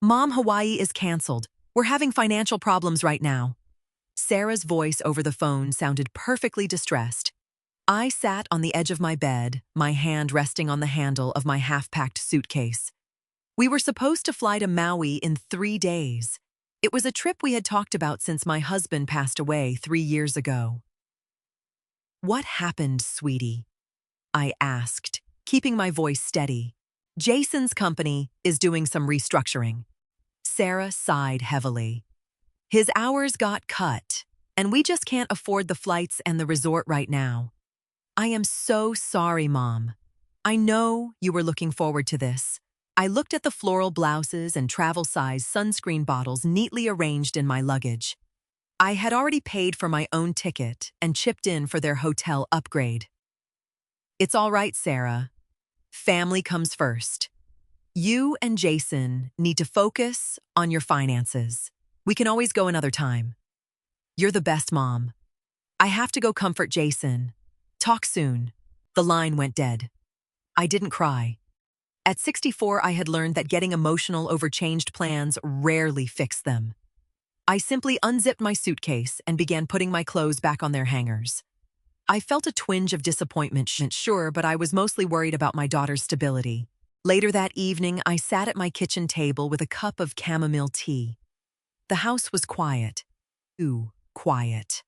Mom, Hawaii is canceled. We're having financial problems right now. Sarah's voice over the phone sounded perfectly distressed. I sat on the edge of my bed, my hand resting on the handle of my half-packed suitcase. We were supposed to fly to Maui in 3 days. It was a trip we had talked about since my husband passed away 3 years ago. What happened, sweetie? I asked, keeping my voice steady. Jason's company is doing some restructuring. Sarah sighed heavily. His hours got cut, and we just can't afford the flights and the resort right now. I am so sorry, Mom. I know you were looking forward to this. I looked at the floral blouses and travel-size sunscreen bottles neatly arranged in my luggage. I had already paid for my own ticket and chipped in for their hotel upgrade. It's all right, Sarah. Family comes first. You and Jason need to focus on your finances. We can always go another time. You're the best, Mom. I have to go comfort Jason. Talk soon. The line went dead. I didn't cry. At 64, I had learned that getting emotional over changed plans rarely fixed them. I simply unzipped my suitcase and began putting my clothes back on their hangers. I felt a twinge of disappointment, sure, but I was mostly worried about my daughter's stability. Later that evening, I sat at my kitchen table with a cup of chamomile tea. The house was quiet. Too quiet.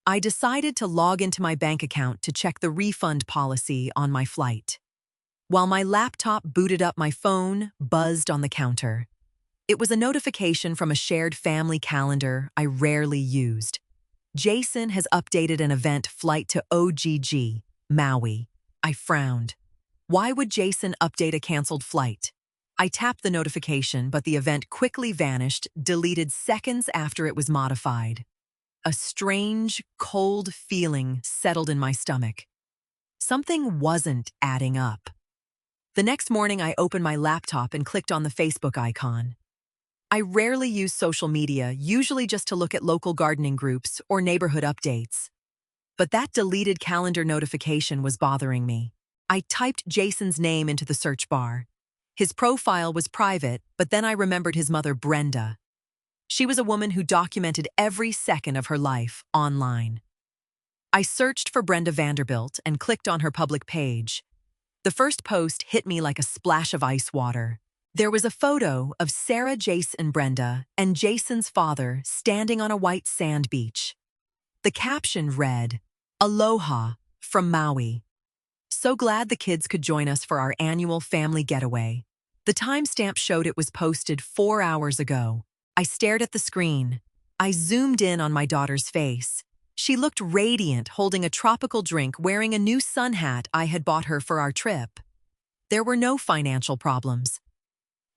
I decided to log into my bank account to check the refund policy on my flight. While my laptop booted up, my phone buzzed on the counter. It was a notification from a shared family calendar I rarely used. Jason has updated an event flight to OGG, Maui. I frowned. Why would Jason update a canceled flight? I tapped the notification, but the event quickly vanished, deleted seconds after it was modified. A strange, cold feeling settled in my stomach. Something wasn't adding up. The next morning, I opened my laptop and clicked on the Facebook icon. I rarely use social media, usually just to look at local gardening groups or neighborhood updates. But that deleted calendar notification was bothering me. I typed Jason's name into the search bar. His profile was private, but then I remembered his mother, Brenda. She was a woman who documented every second of her life online. I searched for Brenda Vanderbilt and clicked on her public page. The first post hit me like a splash of ice water. There was a photo of Sarah, Jace, and Brenda, and Jason's father standing on a white sand beach. The caption read, "Aloha from Maui. So glad the kids could join us for our annual family getaway." The timestamp showed it was posted 4 hours ago. I stared at the screen. I zoomed in on my daughter's face. She looked radiant, holding a tropical drink, wearing a new sun hat I had bought her for our trip. There were no financial problems.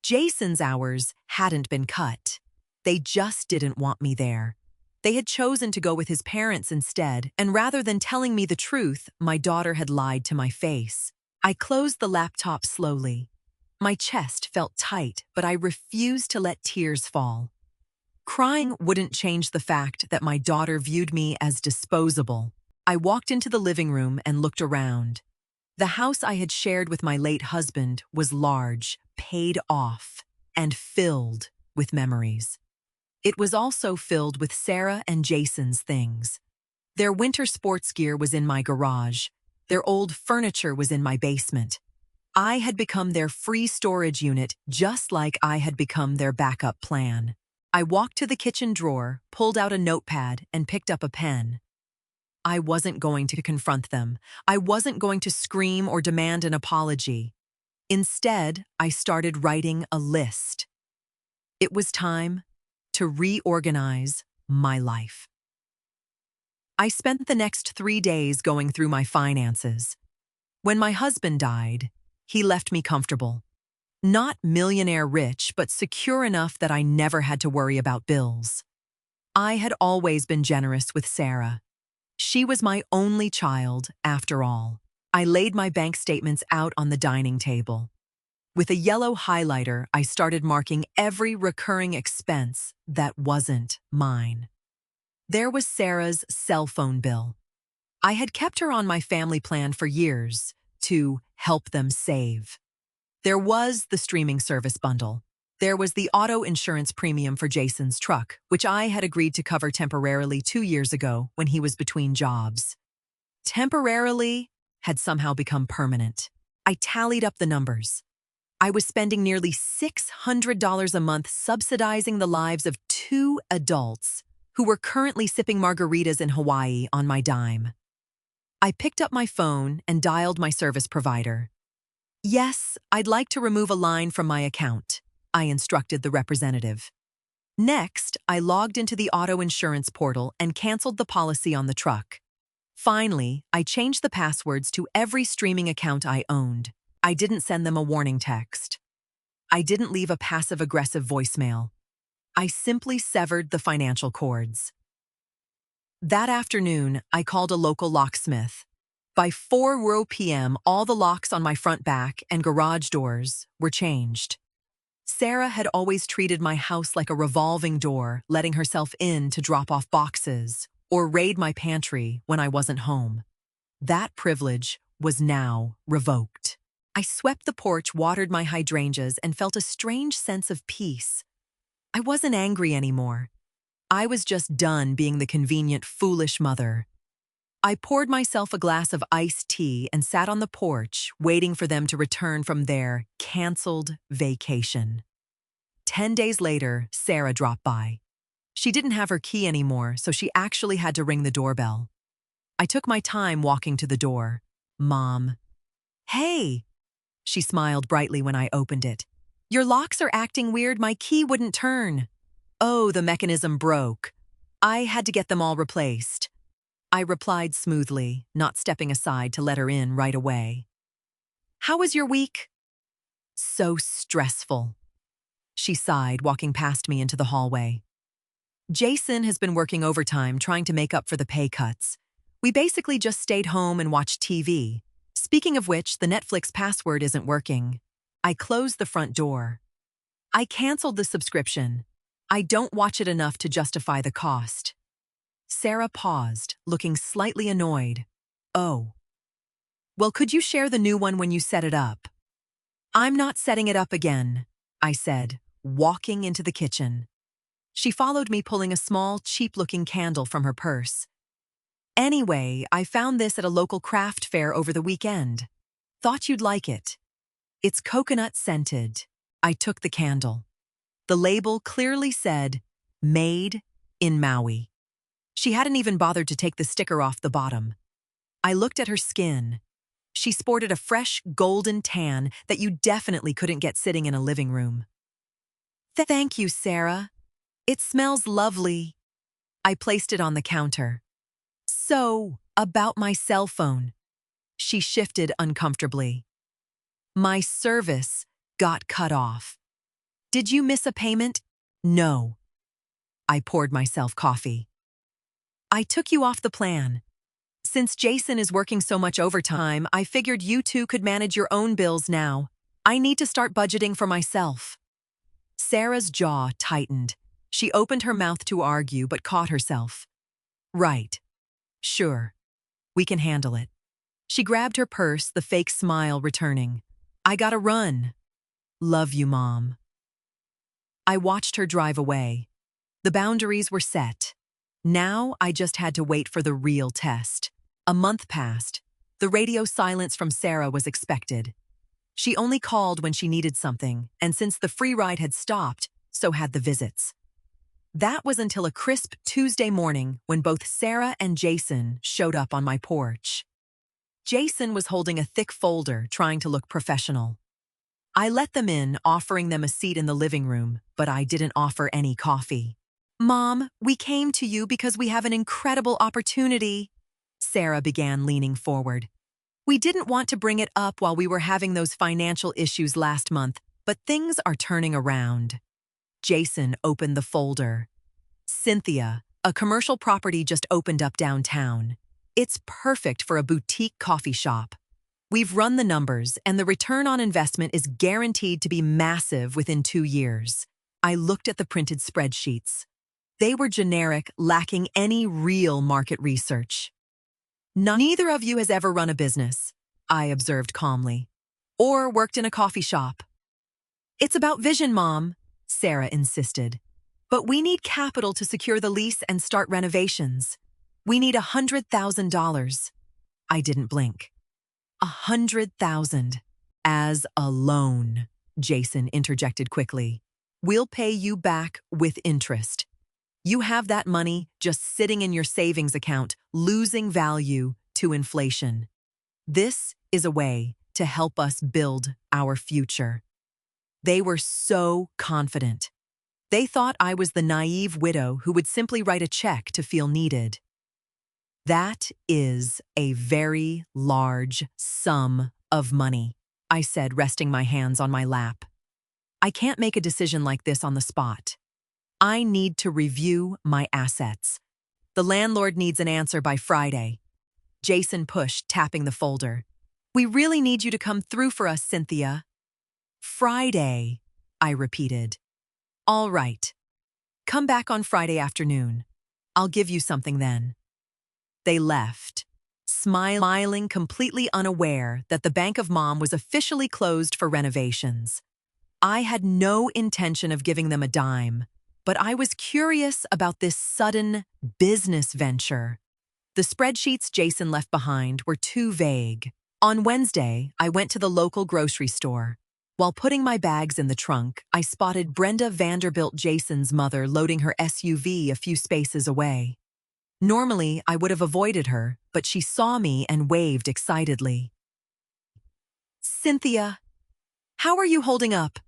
Jason's hours hadn't been cut. They just didn't want me there. They had chosen to go with his parents instead, and rather than telling me the truth, my daughter had lied to my face. I closed the laptop slowly. My chest felt tight, but I refused to let tears fall. Crying wouldn't change the fact that my daughter viewed me as disposable. I walked into the living room and looked around. The house I had shared with my late husband was large, paid off, and filled with memories. It was also filled with Sarah and Jason's things. Their winter sports gear was in my garage. Their old furniture was in my basement. I had become their free storage unit, just like I had become their backup plan. I walked to the kitchen drawer, pulled out a notepad, and picked up a pen. I wasn't going to confront them. I wasn't going to scream or demand an apology. Instead, I started writing a list. It was time to reorganize my life. I spent the next 3 days going through my finances. When my husband died, he left me comfortable. Not millionaire rich, but secure enough that I never had to worry about bills. I had always been generous with Sarah. She was my only child, after all. I laid my bank statements out on the dining table. With a yellow highlighter, I started marking every recurring expense that wasn't mine. There was Sarah's cell phone bill. I had kept her on my family plan for years to help them save. There was the streaming service bundle. There was the auto insurance premium for Jason's truck, which I had agreed to cover temporarily 2 years ago when he was between jobs. Temporarily had somehow become permanent. I tallied up the numbers. I was spending nearly $600 a month subsidizing the lives of 2 adults who were currently sipping margaritas in Hawaii on my dime. I picked up my phone and dialed my service provider. "Yes, I'd like to remove a line from my account," I instructed the representative. Next, I logged into the auto insurance portal and canceled the policy on the truck. Finally, I changed the passwords to every streaming account I owned. I didn't send them a warning text. I didn't leave a passive-aggressive voicemail. I simply severed the financial cords. That afternoon, I called a local locksmith. By 4 p.m., all the locks on my front back and garage doors were changed. Sarah had always treated my house like a revolving door, letting herself in to drop off boxes or raid my pantry when I wasn't home. That privilege was now revoked. I swept the porch, watered my hydrangeas, and felt a strange sense of peace. I wasn't angry anymore. I was just done being the convenient, foolish mother. I poured myself a glass of iced tea and sat on the porch, waiting for them to return from their canceled vacation. 10 days later, Sarah dropped by. She didn't have her key anymore, so she actually had to ring the doorbell. I took my time walking to the door. "Mom." "Hey." She smiled brightly when I opened it. "Your locks are acting weird. My key wouldn't turn." "Oh, the mechanism broke. I had to get them all replaced." I replied smoothly, not stepping aside to let her in right away. "How was your week?" "So stressful." She sighed, walking past me into the hallway. "Jason has been working overtime trying to make up for the pay cuts. We basically just stayed home and watched TV. Speaking of which, the Netflix password isn't working." I closed the front door. "I canceled the subscription. I don't watch it enough to justify the cost." Sarah paused, looking slightly annoyed. "Oh. Well, could you share the new one when you set it up?" "I'm not setting it up again," I said, walking into the kitchen. She followed me, pulling a small, cheap-looking candle from her purse. "Anyway, I found this at a local craft fair over the weekend. Thought you'd like it. It's coconut scented." I took the candle. The label clearly said, "Made in Maui." She hadn't even bothered to take the sticker off the bottom. I looked at her skin. She sported a fresh, golden tan that you definitely couldn't get sitting in a living room. "Thank you, Sarah. It smells lovely." I placed it on the counter. "So, about my cell phone." She shifted uncomfortably. "My service got cut off." "Did you miss a payment?" "No." I poured myself coffee. "I took you off the plan. Since Jason is working so much overtime, I figured you two could manage your own bills now. I need to start budgeting for myself." Sarah's jaw tightened. She opened her mouth to argue but caught herself. "Right. Sure. We can handle it." She grabbed her purse, the fake smile returning. "I gotta run." "Love you, Mom." I watched her drive away. The boundaries were set. Now I just had to wait for the real test. A month passed. The radio silence from Sarah was expected. She only called when she needed something, and since the free ride had stopped, so had the visits. That was until a crisp Tuesday morning when both Sarah and Jason showed up on my porch. Jason was holding a thick folder, trying to look professional. I let them in, offering them a seat in the living room, but I didn't offer any coffee. "Mom, we came to you because we have an incredible opportunity," Sarah began, leaning forward. "We didn't want to bring it up while we were having those financial issues last month, but things are turning around." Jason opened the folder. "Cynthia, a commercial property just opened up downtown. It's perfect for a boutique coffee shop. We've run the numbers, and the return on investment is guaranteed to be massive within 2 years." I looked at the printed spreadsheets. They were generic, lacking any real market research. "Neither of you has ever run a business," I observed calmly, "or worked in a coffee shop." "It's about vision, Mom. Sarah insisted. But we need capital to secure the lease and start renovations. We need $100,000. I didn't blink. 100,000. As a loan, Jason interjected quickly. We'll pay you back with interest. You have that money just sitting in your savings account, losing value to inflation. This is a way to help us build our future. They were so confident. They thought I was the naive widow who would simply write a check to feel needed. That is a very large sum of money, I said, resting my hands on my lap. I can't make a decision like this on the spot. I need to review my assets. The landlord needs an answer by Friday. Jason pushed, tapping the folder. We really need you to come through for us, Cynthia. Friday, I repeated. All right. Come back on Friday afternoon. I'll give you something then. They left, smiling, completely unaware that the Bank of Mom was officially closed for renovations. I had no intention of giving them a dime, but I was curious about this sudden business venture. The spreadsheets Jason left behind were too vague. On Wednesday, I went to the local grocery store. While putting my bags in the trunk, I spotted Brenda Vanderbilt, Jason's mother, loading her SUV a few spaces away. Normally, I would have avoided her, but she saw me and waved excitedly. Cynthia, how are you holding up?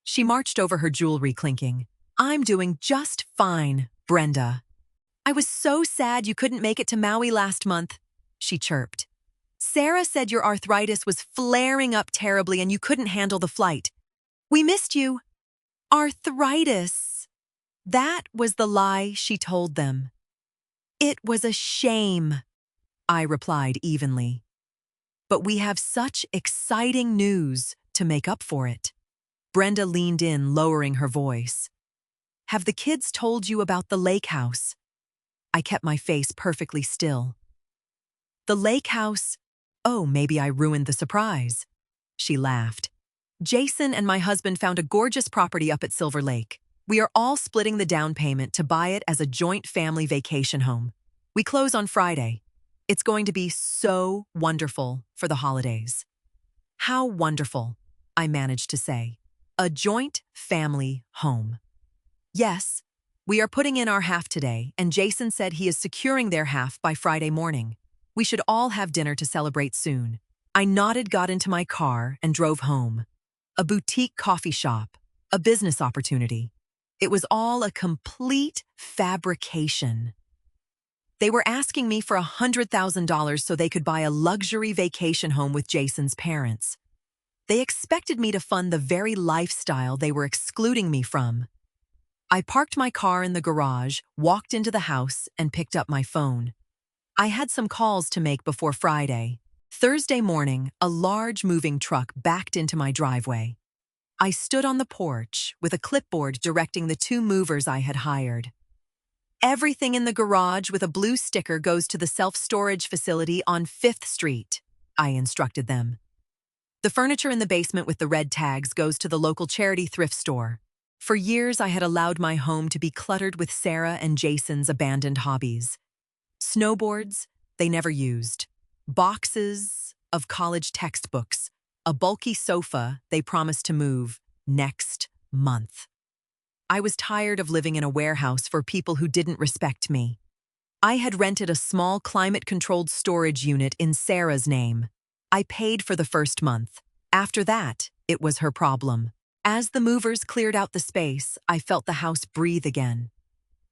She marched over, her jewelry clinking. I'm doing just fine, Brenda. I was so sad you couldn't make it to Maui last month, she chirped. Sarah said your arthritis was flaring up terribly and you couldn't handle the flight. We missed you. Arthritis. That was the lie she told them. It was a shame, I replied evenly. But we have such exciting news to make up for it. Brenda leaned in, lowering her voice. Have the kids told you about the lake house? I kept my face perfectly still. The lake house? Oh, maybe I ruined the surprise. She laughed. Jason and my husband found a gorgeous property up at Silver Lake. We are all splitting the down payment to buy it as a joint family vacation home. We close on Friday. It's going to be so wonderful for the holidays. How wonderful, I managed to say. A joint family home. Yes, we are putting in our half today, and Jason said he is securing their half by Friday morning. We should all have dinner to celebrate soon. I nodded, got into my car, and drove home. A boutique coffee shop, a business opportunity. It was all a complete fabrication. They were asking me for $100,000 so they could buy a luxury vacation home with Jason's parents. They expected me to fund the very lifestyle they were excluding me from. I parked my car in the garage, walked into the house, and picked up my phone. I had some calls to make before Friday. Thursday morning, a large moving truck backed into my driveway. I stood on the porch with a clipboard directing the 2 movers I had hired. Everything in the garage with a blue sticker goes to the self-storage facility on 5th Street, I instructed them. The furniture in the basement with the red tags goes to the local charity thrift store. For years, I had allowed my home to be cluttered with Sarah and Jason's abandoned hobbies. Snowboards, they never used. Boxes of college textbooks. A bulky sofa they promised to move next month. I was tired of living in a warehouse for people who didn't respect me. I had rented a small climate-controlled storage unit in Sarah's name. I paid for the first month. After that, it was her problem. As the movers cleared out the space, I felt the house breathe again.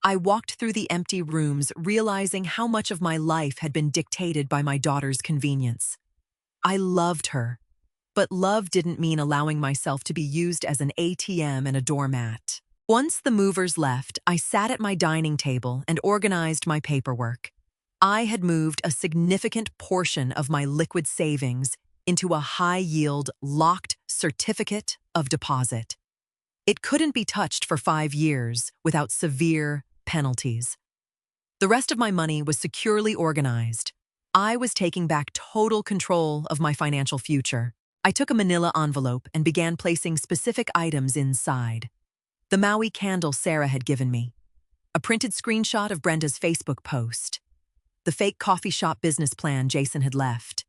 I walked through the empty rooms, realizing how much of my life had been dictated by my daughter's convenience. I loved her, but love didn't mean allowing myself to be used as an ATM and a doormat. Once the movers left, I sat at my dining table and organized my paperwork. I had moved a significant portion of my liquid savings into a high-yield, locked certificate of deposit. It couldn't be touched for 5 years without severe penalties. The rest of my money was securely organized. I was taking back total control of my financial future. I took a manila envelope and began placing specific items inside. The Maui candle Sarah had given me, a printed screenshot of Brenda's Facebook post, the fake coffee shop business plan Jason had left,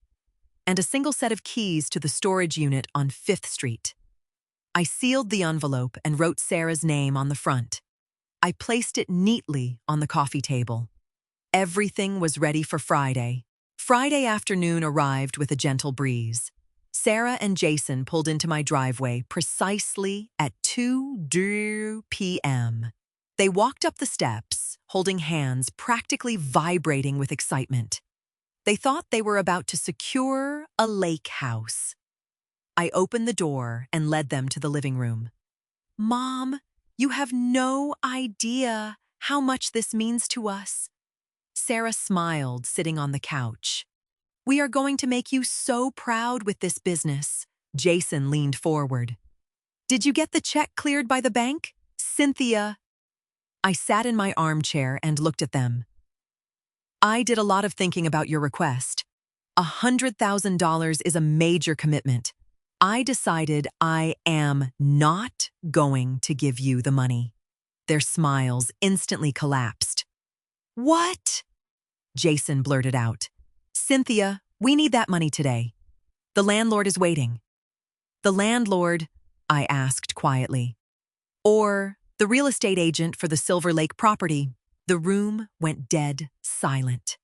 and a single set of keys to the storage unit on 5th Street. I sealed the envelope and wrote Sarah's name on the front. I placed it neatly on the coffee table. Everything was ready for Friday. Friday afternoon arrived with a gentle breeze. Sarah and Jason pulled into my driveway precisely at 2 p.m. They walked up the steps, holding hands, practically vibrating with excitement. They thought they were about to secure a lake house. I opened the door and led them to the living room. "Mom, you have no idea how much this means to us." Sarah smiled, sitting on the couch. "We are going to make you so proud with this business." Jason leaned forward. "Did you get the check cleared by the bank?" "Cynthia." I sat in my armchair and looked at them. "I did a lot of thinking about your request. $100,000 is a major commitment. I decided I am not going to give you the money." Their smiles instantly collapsed. "What?" Jason blurted out. "Cynthia, we need that money today. The landlord is waiting." "The landlord?" I asked quietly. "Or the real estate agent for the Silver Lake property?" The room went dead silent.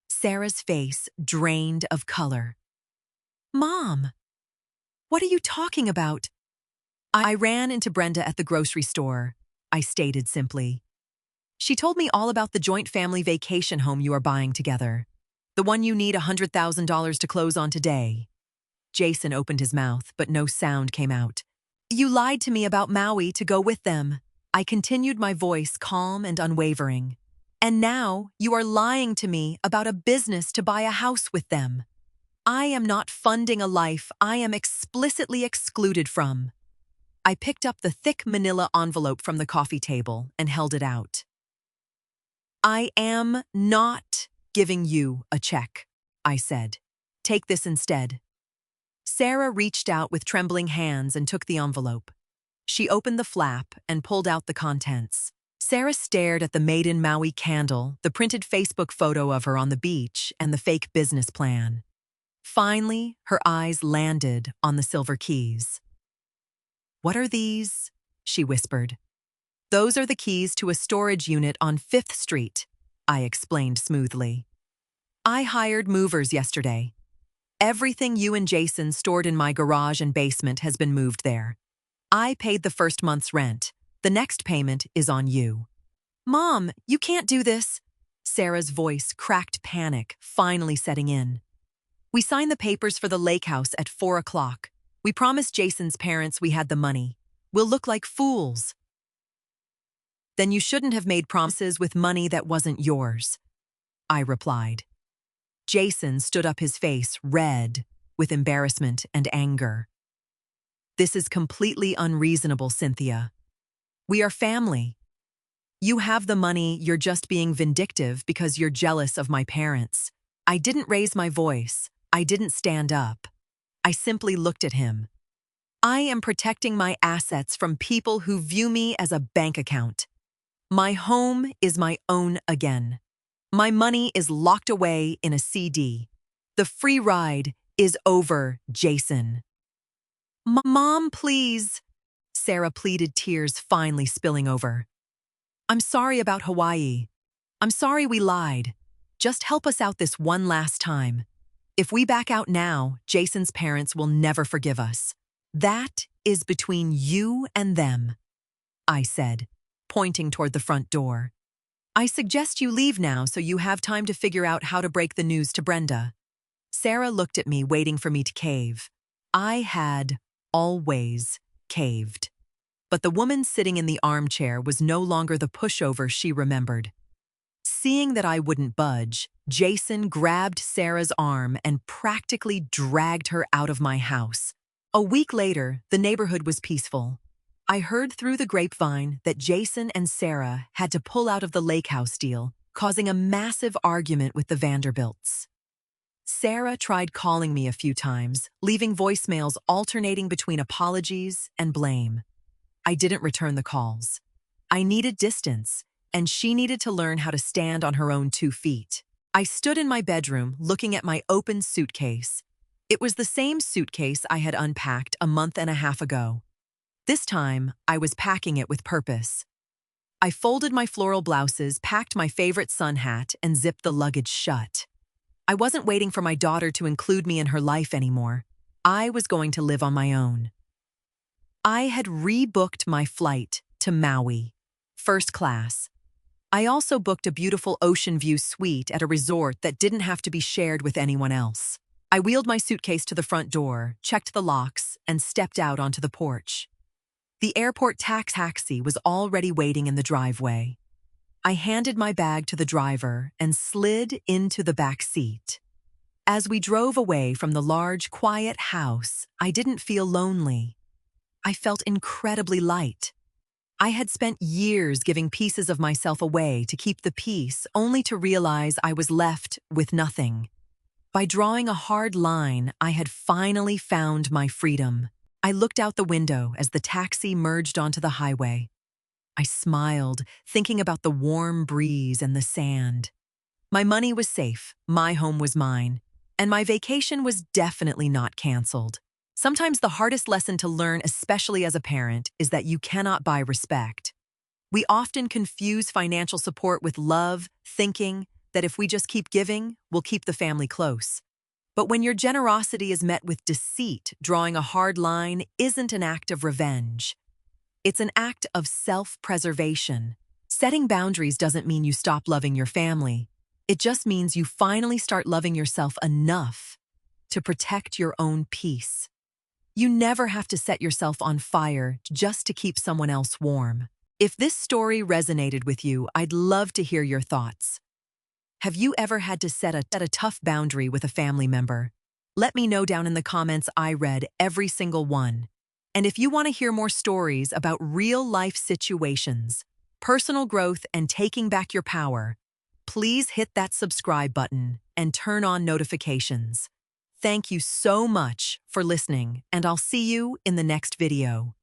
Sarah's face drained of color. "Mom, what are you talking about?" "I ran into Brenda at the grocery store," I stated simply. "She told me all about the joint family vacation home you are buying together. The one you need $100,000 to close on today." Jason opened his mouth, but no sound came out. "You lied to me about Maui to go with them." I continued, my voice calm and unwavering. "And now you are lying to me about a business to buy a house with them. I am not funding a life I am explicitly excluded from." I picked up the thick manila envelope from the coffee table and held it out. "I am not giving you a check," I said. "Take this instead." Sarah reached out with trembling hands and took the envelope. She opened the flap and pulled out the contents. Sarah stared at the Made in Maui candle, the printed Facebook photo of her on the beach, and the fake business plan. Finally, her eyes landed on the silver keys. "What are these?" she whispered. "Those are the keys to a storage unit on 5th Street, I explained smoothly. "I hired movers yesterday. Everything you and Jason stored in my garage and basement has been moved there. I paid the first month's rent. The next payment is on you." "Mom, you can't do this." Sarah's voice cracked, panic finally setting in. "We signed the papers for the lake house at 4 o'clock. We promised Jason's parents we had the money. We'll look like fools." "Then you shouldn't have made promises with money that wasn't yours," I replied. Jason stood up, his face red with embarrassment and anger. "This is completely unreasonable, Cynthia. We are family. You have the money, you're just being vindictive because you're jealous of my parents." I didn't raise my voice. I didn't stand up. I simply looked at him. "I am protecting my assets from people who view me as a bank account. My home is my own again. My money is locked away in a CD. The free ride is over, Jason." "Mom, please," Sarah pleaded, tears finally spilling over. "I'm sorry about Hawaii. I'm sorry we lied. Just help us out this one last time. If we back out now, Jason's parents will never forgive us. That is between you and them," I said, pointing toward the front door. "I suggest you leave now so you have time to figure out how to break the news to Brenda." Sarah looked at me, waiting for me to cave. I had always caved. But the woman sitting in the armchair was no longer the pushover she remembered. Seeing that I wouldn't budge, Jason grabbed Sarah's arm and practically dragged her out of my house. A week later, the neighborhood was peaceful. I heard through the grapevine that Jason and Sarah had to pull out of the lake house deal, causing a massive argument with the Vanderbilts. Sarah tried calling me a few times, leaving voicemails alternating between apologies and blame. I didn't return the calls. I needed distance, and she needed to learn how to stand on her own 2 feet. I stood in my bedroom looking at my open suitcase. It was the same suitcase I had unpacked a month and a half ago. This time, I was packing it with purpose. I folded my floral blouses, packed my favorite sun hat, and zipped the luggage shut. I wasn't waiting for my daughter to include me in her life anymore. I was going to live on my own. I had rebooked my flight to Maui, first class. I also booked a beautiful ocean view suite at a resort that didn't have to be shared with anyone else. I wheeled my suitcase to the front door, checked the locks, and stepped out onto the porch. The airport taxi was already waiting in the driveway. I handed my bag to the driver and slid into the back seat. As we drove away from the large, quiet house, I didn't feel lonely. I felt incredibly light. I had spent years giving pieces of myself away to keep the peace, only to realize I was left with nothing. By drawing a hard line, I had finally found my freedom. I looked out the window as the taxi merged onto the highway. I smiled, thinking about the warm breeze and the sand. My money was safe, my home was mine, and my vacation was definitely not canceled. Sometimes the hardest lesson to learn, especially as a parent, is that you cannot buy respect. We often confuse financial support with love, thinking that if we just keep giving, we'll keep the family close. But when your generosity is met with deceit, drawing a hard line isn't an act of revenge. It's an act of self-preservation. Setting boundaries doesn't mean you stop loving your family. It just means you finally start loving yourself enough to protect your own peace. You never have to set yourself on fire just to keep someone else warm. If this story resonated with you, I'd love to hear your thoughts. Have you ever had to set a tough boundary with a family member? Let me know down in the comments. I read every single one. And if you want to hear more stories about real-life situations, personal growth, and taking back your power, please hit that subscribe button and turn on notifications. Thank you so much for listening, and I'll see you in the next video.